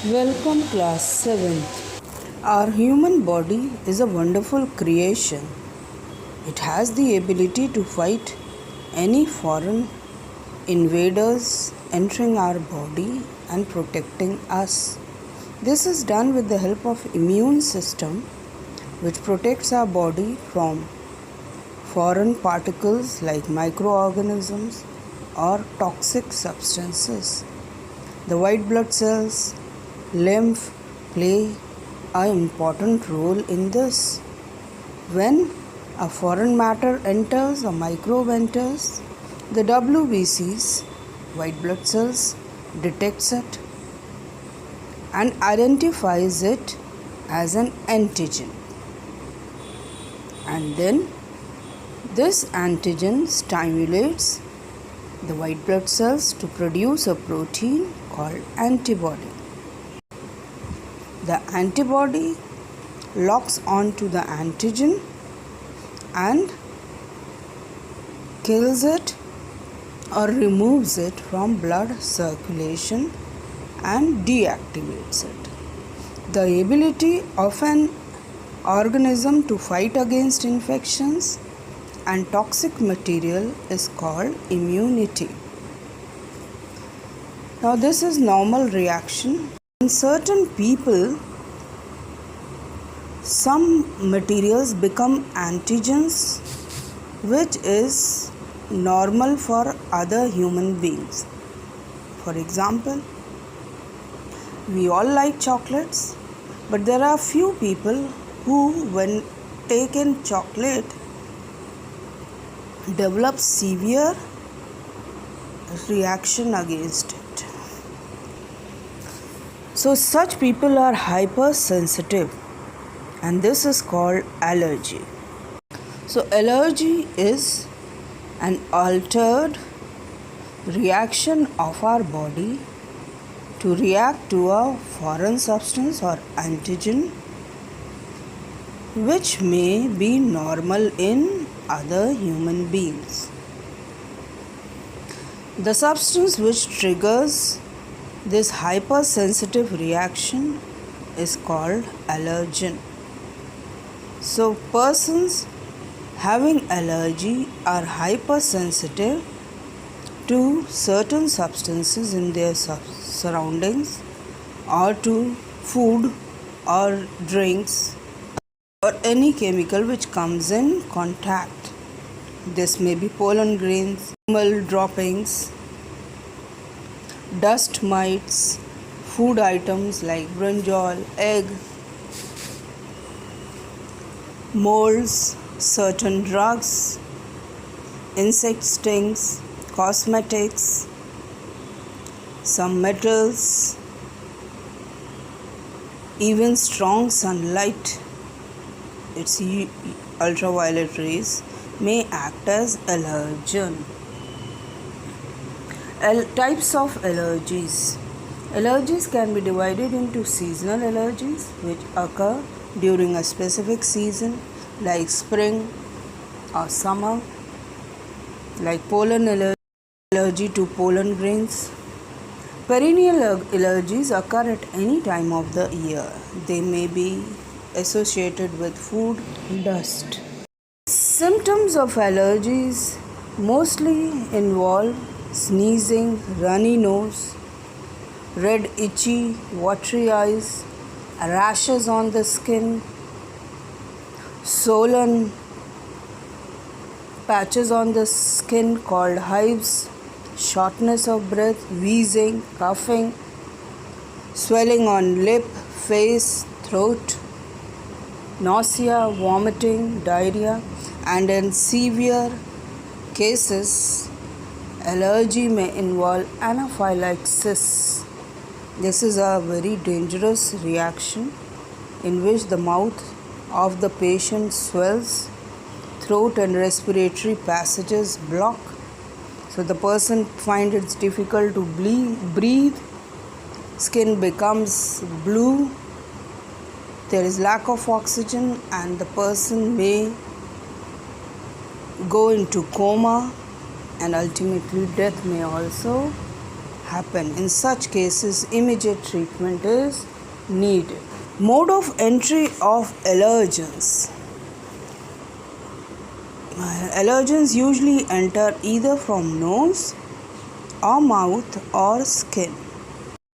Welcome, class 7th. Our human body is a wonderful creation. It has the ability to fight any foreign invaders entering our body and protecting us. This is done with the help of immune system, which protects our body from foreign particles like microorganisms or toxic substances. The white blood cells, lymph play an important role in this. When a foreign matter enters or microbe enters, the WBCs, white blood cells, detects it and identifies it as an antigen. And then this antigen stimulates the white blood cells to produce a protein called antibody. The antibody locks onto the antigen and kills it or removes it from blood circulation and deactivates it. The ability of an organism to fight against infections and toxic material is called immunity. Now, this is normal reaction. In certain people, some materials become antigens, which is normal for other human beings. For example, we all like chocolates, but there are few people who, when taken chocolate, develop severe reaction against it. So such people are hypersensitive, and this is called allergy. So allergy is an altered reaction of our body to react to a foreign substance or antigen, which may be normal in other human beings. The substance which triggers this hypersensitive reaction is called allergen. So persons having allergy are hypersensitive to certain substances in their surroundings or to food or drinks or any chemical which comes in contact. This may be pollen grains, animal droppings, dust mites, food items like brinjal, egg, molds, certain drugs, insect stings, cosmetics, some metals, even strong sunlight, its ultraviolet rays may act as allergen. Types of allergies. Allergies can be divided into seasonal allergies, which occur during a specific season like spring or summer, like pollen allergy to pollen grains. Perennial allergies occur at any time of the year. They may be associated with food, dust. Symptoms of allergies mostly involve sneezing, runny nose, red, itchy, watery eyes, rashes on the skin, swollen patches on the skin called hives, shortness of breath, wheezing, coughing, swelling on lip, face, throat, nausea, vomiting, diarrhea, and in severe cases, allergy may involve anaphylaxis. This is a very dangerous reaction in which the mouth of the patient swells, throat and respiratory passages block, so the person finds it difficult to breathe, skin becomes blue, there is lack of oxygen, and the person may go into coma, and ultimately death may also happen. In such cases, immediate treatment is needed. Mode of entry of allergens. Allergens usually enter either from nose or mouth or skin.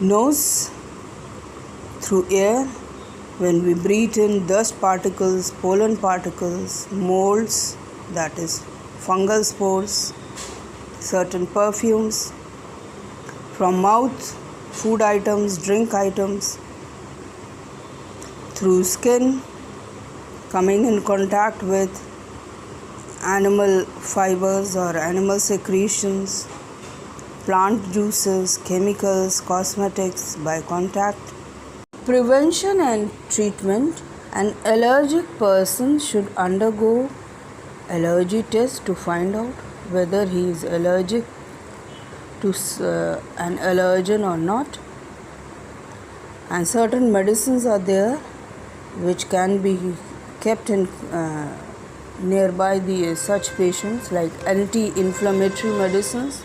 Nose, through air, when we breathe in dust particles, pollen particles, molds, that is fungal spores, certain perfumes. From mouth, food items, drink items. Through skin, coming in contact with animal fibers or animal secretions, plant juices, chemicals, cosmetics by contact. Prevention and treatment. An allergic person should undergo allergy test to find out whether he is allergic to an allergen or not. And certain medicines are there which can be kept in nearby the such patients, like anti-inflammatory medicines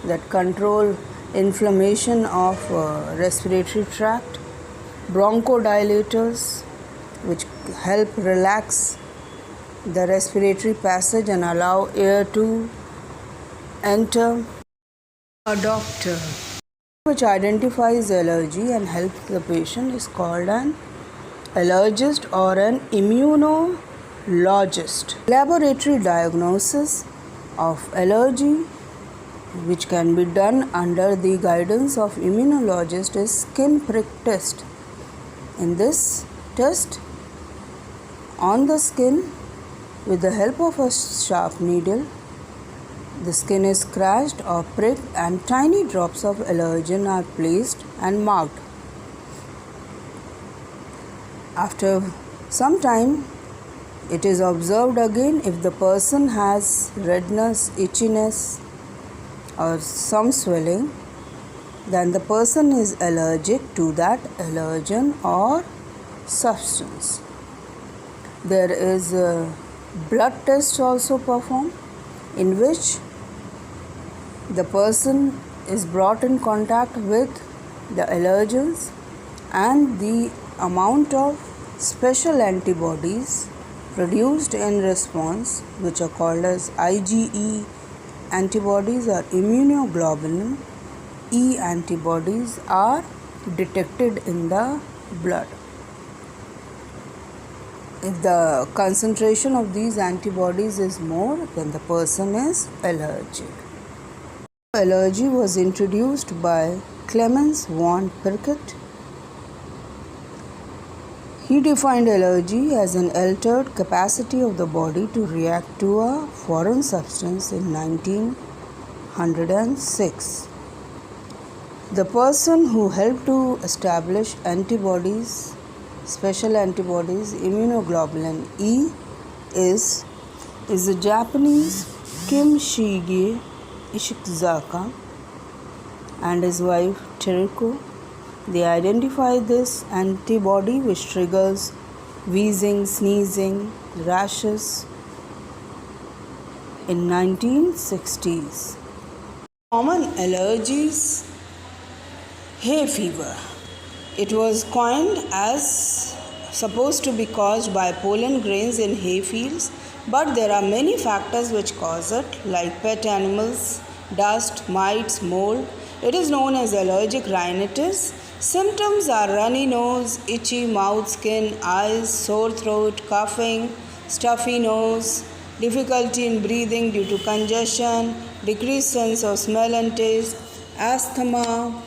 that control inflammation of respiratory tract, bronchodilators which help relax the respiratory passage and allow air to enter. A doctor which identifies allergy and helps the patient is called an allergist or an immunologist. Laboratory diagnosis of allergy, which can be done under the guidance of immunologist, is skin prick test. In this test, on the skin, with the help of a sharp needle, the skin is scratched or pricked and tiny drops of allergen are placed and marked. After some time, it is observed again if the person has redness, itchiness or some swelling, then the person is allergic to that allergen or substance. There is a blood test also performed, in which the person is brought in contact with the allergens and the amount of special antibodies produced in response, which are called as IgE antibodies or immunoglobulin E antibodies, are detected in the blood. If the concentration of these antibodies is more, then the person is allergic. Allergy was introduced by Clemens von Pirquet. He defined allergy as an altered capacity of the body to react to a foreign substance in 1906. The person who helped to establish antibodies, special antibodies, immunoglobulin E, is a Japanese Kim Shige Ishizaka and his wife Teriko. They identify this antibody which triggers wheezing, sneezing, rashes in 1960s. Common allergies. Hay fever. It was coined as supposed to be caused by pollen grains in hay fields, but there are many factors which cause it, like pet animals, dust, mites, mold. It is known as allergic rhinitis. Symptoms are runny nose, itchy mouth, skin, eyes, sore throat, coughing, stuffy nose, difficulty in breathing due to congestion, decreased sense of smell and taste, asthma.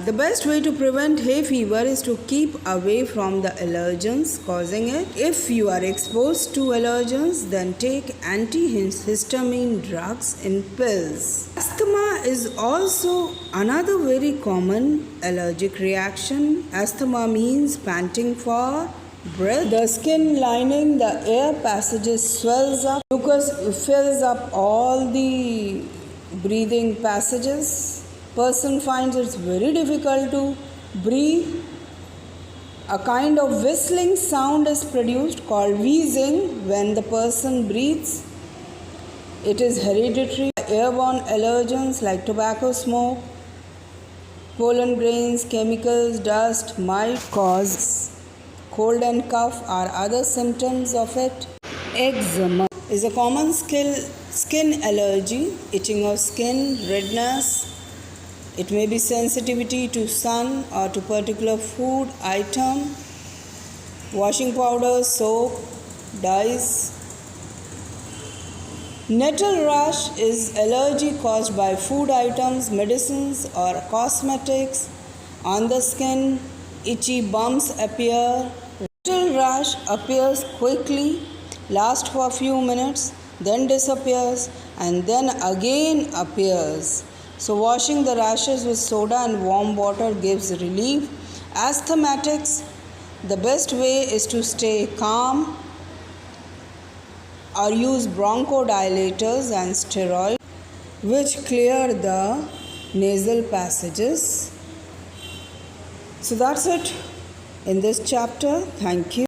The best way to prevent hay fever is to keep away from the allergens causing it. If you are exposed to allergens, then take antihistamine drugs in pills. Asthma is also another very common allergic reaction. Asthma means panting for breath. The skin lining, the air passages swells up. Mucus fills up all the breathing passages. Person finds it's very difficult to breathe. A kind of whistling sound is produced called wheezing when the person breathes. It is hereditary. airborne allergens like tobacco smoke, pollen grains, chemicals, dust might cause cold and cough are other symptoms of it. Eczema is a common skin allergy, itching of skin, redness. It may be sensitivity to sun or to particular food item, washing powder, soap, dyes. Nettle rash is allergy caused by food items, medicines, or cosmetics. On the skin, itchy bumps appear. Nettle rash appears quickly, lasts for a few minutes, then disappears, and then again appears. So, washing the rashes with soda and warm water gives relief. Asthmatics, the best way is to stay calm or use bronchodilators and steroids which clear the nasal passages. So that's it in this chapter. Thank you.